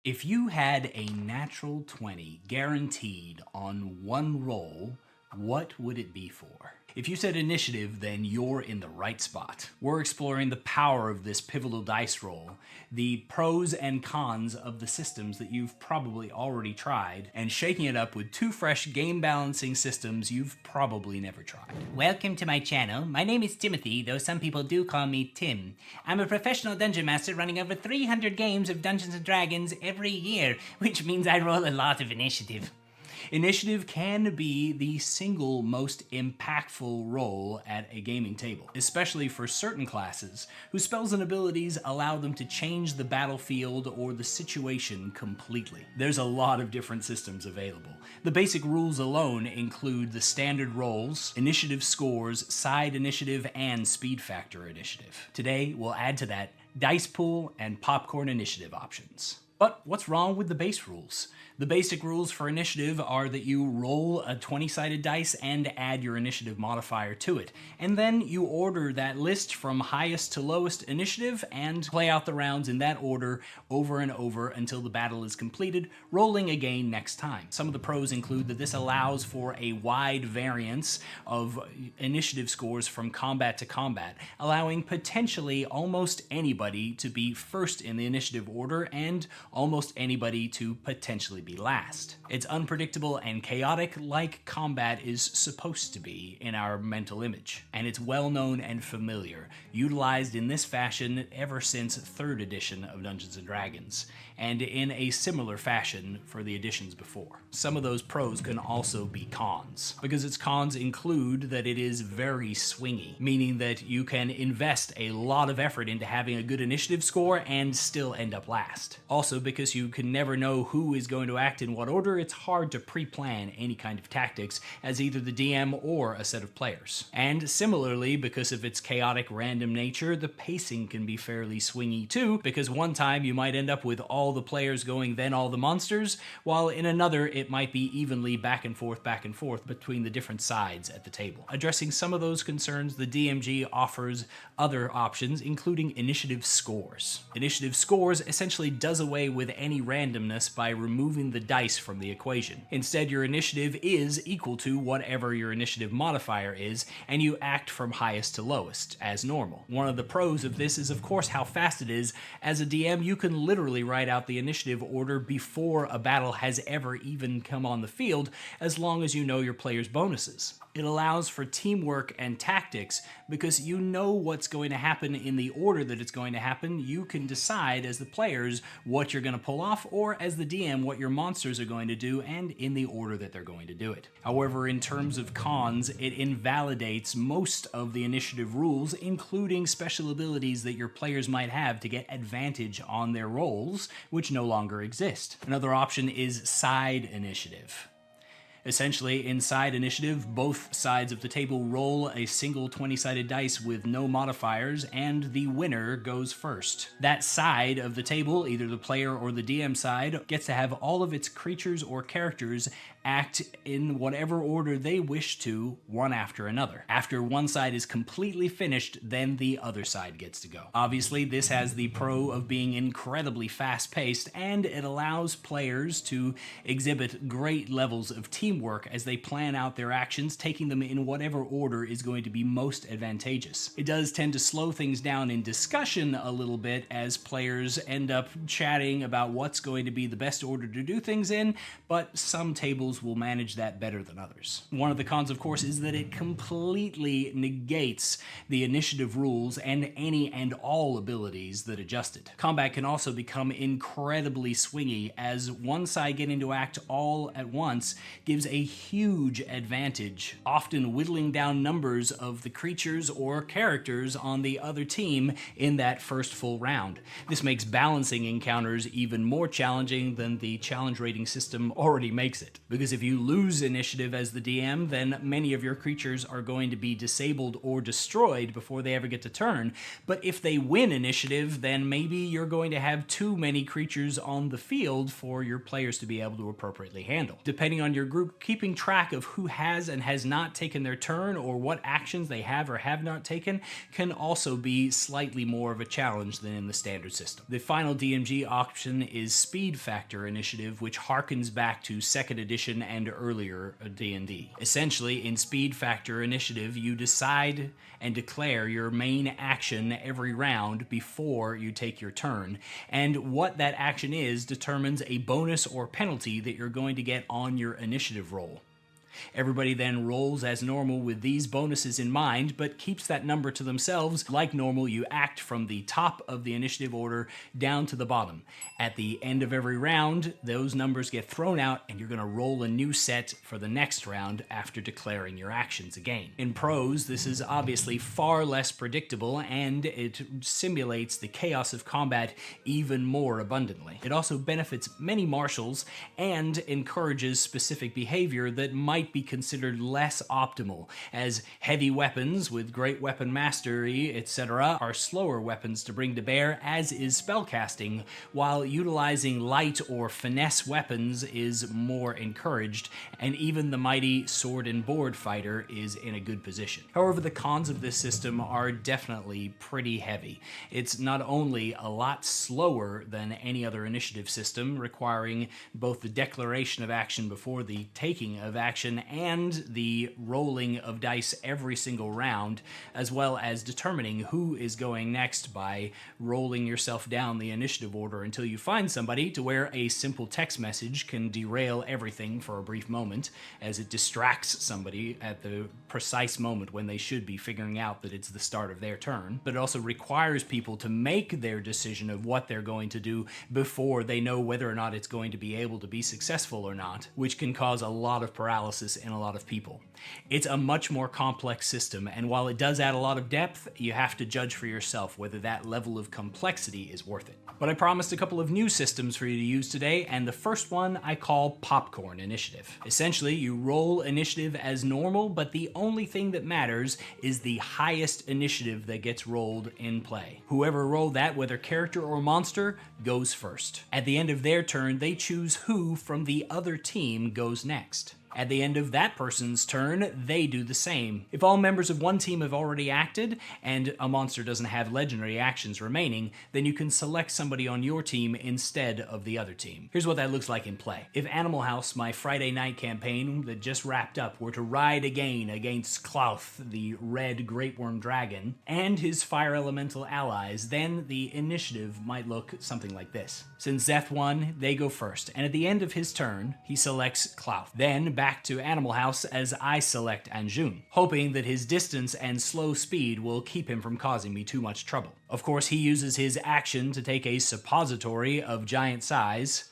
If you had a natural 20 guaranteed on one roll, what would it be for? If you said initiative, then you're in the right spot. We're exploring the power of this pivotal dice roll, the pros and cons of the systems that you've probably already tried, and shaking it up with two fresh game balancing systems you've probably never tried. Welcome to my channel. My name is Timothy, though some people do call me Tim. I'm a professional dungeon master running over 300 games of Dungeons & Dragons every year, which means I roll a lot of initiative. Initiative can be the single most impactful role at a gaming table, especially for certain classes whose spells and abilities allow them to change the battlefield or the situation completely. There's a lot of different systems available. The basic rules alone include the standard rolls, initiative scores, side initiative, and speed factor initiative. Today, we'll add to that dice pool and popcorn initiative options. But what's wrong with the base rules? The basic rules for initiative are that you roll a 20-sided dice and add your initiative modifier to it. And then you order that list from highest to lowest initiative and play out the rounds in that order over and over until the battle is completed, rolling again next time. Some of the pros include that this allows for a wide variance of initiative scores from combat to combat, allowing potentially almost anybody to be first in the initiative order and almost anybody to potentially be last. It's unpredictable and chaotic like combat is supposed to be in our mental image, and it's well known and familiar, utilized in this fashion ever since 3rd edition of Dungeons & Dragons, and in a similar fashion for the editions before. Some of those pros can also be cons, because its cons include that it is very swingy, meaning that you can invest a lot of effort into having a good initiative score and still end up last. Also, because you can never know who is going to act in what order, it's hard to pre-plan any kind of tactics as either the DM or a set of players. And similarly, because of its chaotic random nature, the pacing can be fairly swingy too, because one time you might end up with all the players going then all the monsters, while in another it might be evenly back and forth between the different sides at the table. Addressing some of those concerns, the DMG offers other options, including initiative scores. Initiative scores essentially does away with any randomness by removing the dice from the equation. Instead, your initiative is equal to whatever your initiative modifier is, and you act from highest to lowest, as normal. One of the pros of this is, of course, how fast it is. As a DM, you can literally write out the initiative order before a battle has ever even come on the field, as long as you know your players' bonuses. It allows for teamwork and tactics because you know what's going to happen in the order that it's going to happen. You can decide as the players what you're going to pull off, or as the DM what your monsters are going to do, and in the order that they're going to do it. However, in terms of cons, it invalidates most of the initiative rules, including special abilities that your players might have to get advantage on their rolls, which no longer exist. Another option is side initiative. Essentially, in side initiative, both sides of the table roll a single 20-sided dice with no modifiers, and the winner goes first. That side of the table, either the player or the DM side, gets to have all of its creatures or characters act in whatever order they wish to, one after another. After one side is completely finished, then the other side gets to go. Obviously, this has the pro of being incredibly fast-paced, and it allows players to exhibit great levels of teamwork as they plan out their actions, taking them in whatever order is going to be most advantageous. It does tend to slow things down in discussion a little bit as players end up chatting about what's going to be the best order to do things in, but some tables will manage that better than others. One of the cons, of course, is that it completely negates the initiative rules and any and all abilities that adjust it. Combat can also become incredibly swingy, as one side getting to act all at once gives a huge advantage, often whittling down numbers of the creatures or characters on the other team in that first full round. This makes balancing encounters even more challenging than the challenge rating system already makes it. Because if you lose initiative as the DM, then many of your creatures are going to be disabled or destroyed before they ever get to turn. But if they win initiative, then maybe you're going to have too many creatures on the field for your players to be able to appropriately handle. Depending on your group keeping track of who has and has not taken their turn, or what actions they have or have not taken, can also be slightly more of a challenge than in the standard system. The final DMG option is Speed Factor Initiative, which harkens back to 2nd edition and earlier D&D. Essentially, in Speed Factor Initiative, you decide and declare your main action every round before you take your turn, and what that action is determines a bonus or penalty that you're going to get on your initiative roll. Everybody then rolls as normal with these bonuses in mind, but keeps that number to themselves. Like normal, you act from the top of the initiative order down to the bottom. At the end of every round, those numbers get thrown out, and you're going to roll a new set for the next round after declaring your actions again. In prose, this is obviously far less predictable, and it simulates the chaos of combat even more abundantly. It also benefits many martials and encourages specific behavior that might be considered less optimal, as heavy weapons with great weapon mastery, etc., are slower weapons to bring to bear, as is spellcasting, while utilizing light or finesse weapons is more encouraged, and even the mighty sword and board fighter is in a good position. However, the cons of this system are definitely pretty heavy. It's not only a lot slower than any other initiative system, requiring both the declaration of action before the taking of action and the rolling of dice every single round, as well as determining who is going next by rolling yourself down the initiative order until you find somebody, to where a simple text message can derail everything for a brief moment, as it distracts somebody at the precise moment when they should be figuring out that it's the start of their turn. But it also requires people to make their decision of what they're going to do before they know whether or not it's going to be able to be successful or not, which can cause a lot of paralysis in a lot of people. It's a much more complex system, and while it does add a lot of depth, you have to judge for yourself whether that level of complexity is worth it. But I promised a couple of new systems for you to use today, and the first one I call Popcorn Initiative. Essentially, you roll initiative as normal, but the only thing that matters is the highest initiative that gets rolled in play. Whoever rolled that, whether character or monster, goes first. At the end of their turn, they choose who from the other team goes next. At the end of that person's turn, they do the same. If all members of one team have already acted, and a monster doesn't have legendary actions remaining, then you can select somebody on your team instead of the other team. Here's what that looks like in play. If Animal House, my Friday night campaign that just wrapped up, were to ride again against Klauth, the red great worm dragon, and his fire elemental allies, then the initiative might look something like this. Since Zeth won, they go first, and at the end of his turn, he selects Klauth. Then back to Animal House as I select Anjun, hoping that his distance and slow speed will keep him from causing me too much trouble. Of course, he uses his action to take a suppository of giant size,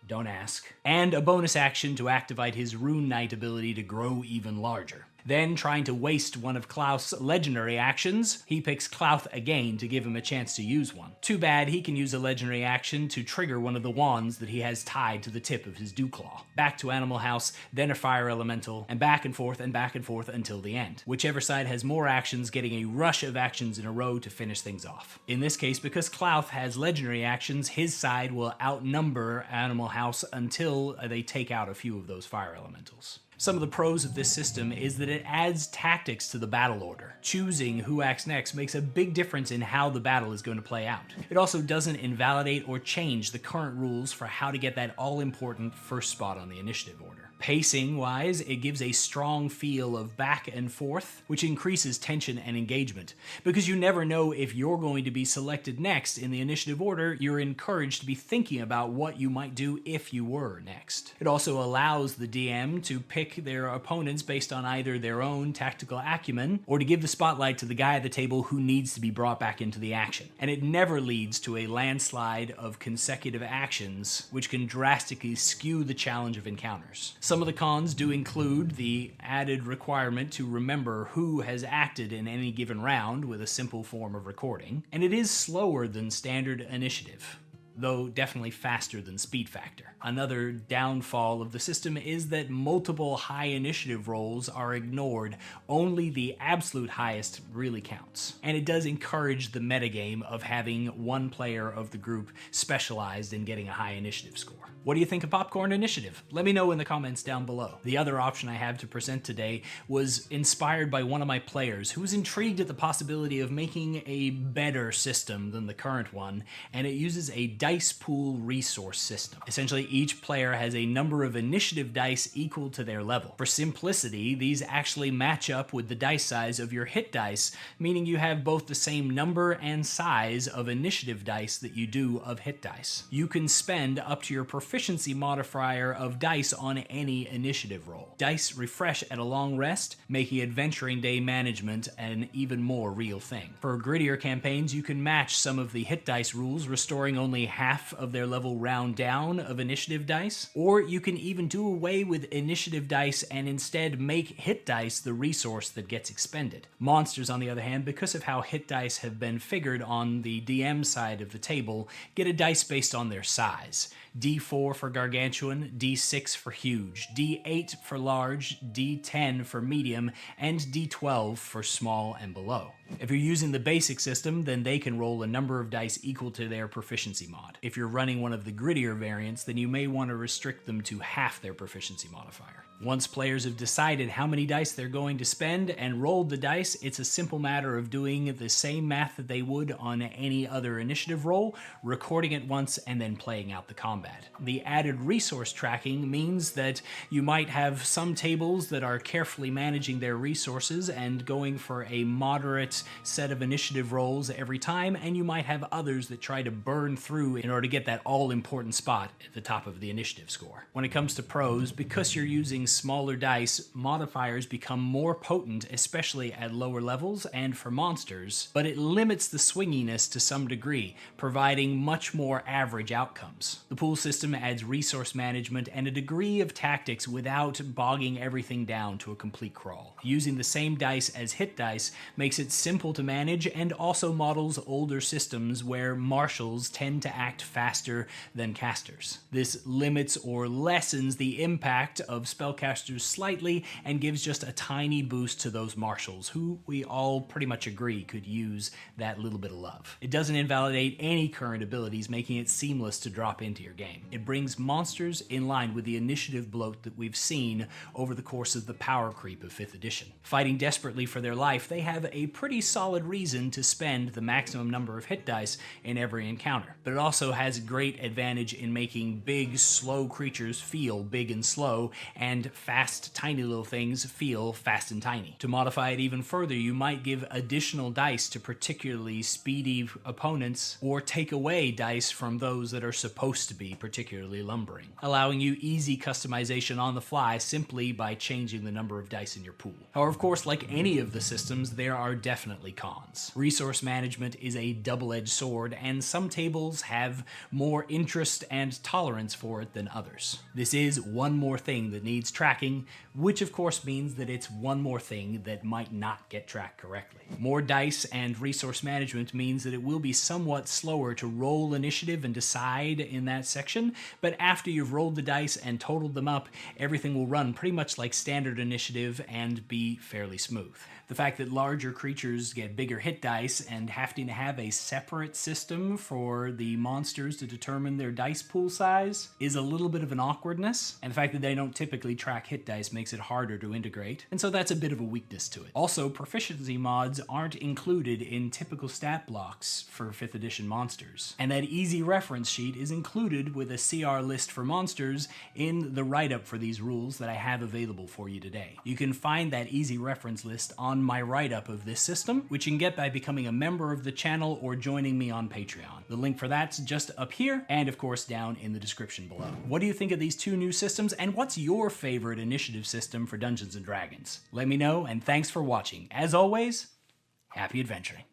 don't ask, and a bonus action to activate his Rune Knight ability to grow even larger. Then, trying to waste one of Klauth's legendary actions, he picks Klauth again to give him a chance to use one. Too bad he can use a legendary action to trigger one of the wands that he has tied to the tip of his Dewclaw. Back to Animal House, then a fire elemental, and back and forth until the end. Whichever side has more actions, getting a rush of actions in a row to finish things off. In this case, because Klauth has legendary actions, his side will outnumber Animal House until they take out a few of those fire elementals. Some of the pros of this system is that it adds tactics to the battle order. Choosing who acts next makes a big difference in how the battle is going to play out. It also doesn't invalidate or change the current rules for how to get that all-important first spot on the initiative order. Pacing-wise, it gives a strong feel of back and forth, which increases tension and engagement. Because you never know if you're going to be selected next in the initiative order, you're encouraged to be thinking about what you might do if you were next. It also allows the DM to pick their opponents based on either their own tactical acumen, or to give the spotlight to the guy at the table who needs to be brought back into the action. And it never leads to a landslide of consecutive actions, which can drastically skew the challenge of encounters. Some of the cons do include the added requirement to remember who has acted in any given round with a simple form of recording, and it is slower than standard initiative. though definitely faster than speed factor. Another downfall of the system is that multiple high initiative rolls are ignored. Only the absolute highest really counts. And it does encourage the metagame of having one player of the group specialized in getting a high initiative score. What do you think of Popcorn Initiative? Let me know in the comments down below. The other option I have to present today was inspired by one of my players who was intrigued at the possibility of making a better system than the current one, and it uses a dice pool resource system. Essentially, each player has a number of initiative dice equal to their level. For simplicity, these actually match up with the dice size of your hit dice, meaning you have both the same number and size of initiative dice that you do of hit dice. You can spend up to your proficiency modifier of dice on any initiative roll. Dice refresh at a long rest, making Adventuring Day management an even more real thing. For grittier campaigns, you can match some of the hit dice rules, restoring only half of their level round down of initiative dice, or you can even do away with initiative dice and instead make hit dice the resource that gets expended. Monsters, on the other hand, because of how hit dice have been figured on the DM side of the table, get a dice based on their size. D4 for gargantuan, D6 for huge, D8 for large, D10 for medium, and D12 for small and below. If you're using the basic system, then they can roll a number of dice equal to their proficiency mod. If you're running one of the grittier variants, then you may want to restrict them to half their proficiency modifier. Once players have decided how many dice they're going to spend and rolled the dice, it's a simple matter of doing the same math that they would on any other initiative roll, recording it once, and then playing out the combat. The added resource tracking means that you might have some tables that are carefully managing their resources and going for a moderate set of initiative rolls every time, and you might have others that try to burn through in order to get that all-important spot at the top of the initiative score. When it comes to pros, because you're using smaller dice, modifiers become more potent, especially at lower levels and for monsters, but it limits the swinginess to some degree, providing much more average outcomes. The pool system adds resource management and a degree of tactics without bogging everything down to a complete crawl. Using the same dice as hit dice makes it simple to manage and also models older systems where marshals tend to act faster than casters. This limits or lessens the impact of spellcasters slightly and gives just a tiny boost to those marshals who we all pretty much agree could use that little bit of love. It doesn't invalidate any current abilities, making it seamless to drop into your game. It brings monsters in line with the initiative bloat that we've seen over the course of the power creep of 5th edition. Fighting desperately for their life, they have a pretty solid reason to spend the maximum number of hit dice in every encounter. But it also has great advantage in making big, slow creatures feel big and slow, and fast, tiny little things feel fast and tiny. To modify it even further, you might give additional dice to particularly speedy opponents, or take away dice from those that are supposed to be particularly lumbering, allowing you easy customization on the fly simply by changing the number of dice in your pool. However, of course, like any of the systems, there are definitely cons. Resource management is a double-edged sword, and some tables have more interest and tolerance for it than others. This is one more thing that needs tracking, which of course means that it's one more thing that might not get tracked correctly. More dice and resource management means that it will be somewhat slower to roll initiative and decide in that section, but after you've rolled the dice and totaled them up, everything will run pretty much like standard initiative and be fairly smooth. The fact that larger creatures get bigger hit dice and having to have a separate system for the monsters to determine their dice pool size is a little bit of an awkwardness, and the fact that they don't typically track hit dice makes it harder to integrate, and so that's a bit of a weakness to it. Also, proficiency mods aren't included in typical stat blocks for 5th edition monsters, and that easy reference sheet is included with a CR list for monsters in the write-up for these rules that I have available for you today. You can find that easy reference list on my write-up of this system, which you can get by becoming a member of the channel or joining me on Patreon. The link for that's just up here, and of course down in the description below. What do you think of these two new systems, and what's your favorite initiative system for Dungeons & Dragons? Let me know, and thanks for watching. As always, happy adventuring.